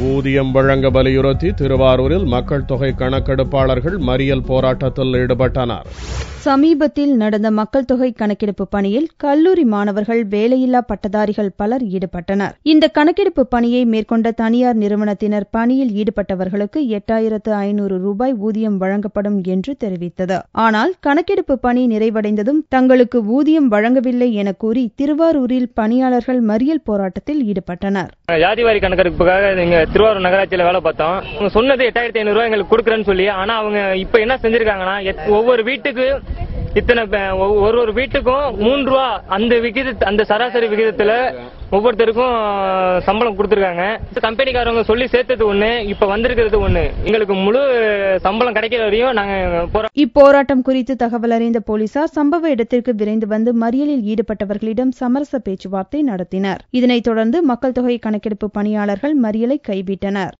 ஊதியம் வழங்க வலியுறுத்தி திருவாரூரில் மக்கள் தொகை கணக்கெடுப்பாளர்கள் மறியல் போராட்டத்தில் ஈடுபட்டனர். சமீபத்தில் நடந்த மக்கள் தொகை கணக்கெடுப்பு பணியில் கல்லூரி மாணவர்கள் வேலையில்லா பட்டதாரிகள் பலர் ஈடுபட்டனர். இந்த கணக்கெடுப்பு பணியை மேற்கொண்ட தனியார் நிறுவனத்தினர் பணியில் ஈடுபட்டவர்களுக்கு 8,500 ரூபாய் ஊதியம் வழங்கப்படும் என்று தெரிவித்தது. ஆனால் கணக்கெடுப்பு பணி நிறைவடைந்ததும் தங்களுக்கு ஊதியம் வழங்கவில்லை என கூறி திருவாரூரில் பணியாளர்கள் மறியல் போராட்டத்தில் ஈடுபட்டனர். ஜாதிவாரி கணக்கெடுப்புக்காக நீங்க திருவாரூர் நகராட்சியில வேலை பார்த்தோம். அவங்க சொன்னது 8,500 ரூபாய் எங்களுக்கு கொடுக்குறேன்னு சொல்லி, ஆனா அவங்க இப்ப என்ன செஞ்சிருக்காங்கன்னா ஒவ்வொரு வீட்டுக்கு ஒரு வீட்டுக்கும் 3 ரூபா அந்த சராசரி விகிதத்துல ஒவ்வொருத்தருக்கும் சம்பளம் கொடுத்திருக்காங்க. கம்பெனிக்காரங்க சொல்லி சேர்த்தது ஒண்ணு, இப்ப வந்திருக்கிறது ஒண்ணு. எங்களுக்கு முழு சம்பளம் கிடைக்கிற வரையும் நாங்க இப்போராட்டம் குறித்து தகவல் அறிந்த போலீசார் சம்பவ இடத்திற்கு விரைந்து வந்து மறியலில் ஈடுபட்டவர்களிடம் சமரச பேச்சுவார்த்தை நடத்தினர். இதனைத் தொடர்ந்து மக்கள் தொகை கணக்கெடுப்பு பணியாளர்கள் மறியலை கைவிட்டனர்.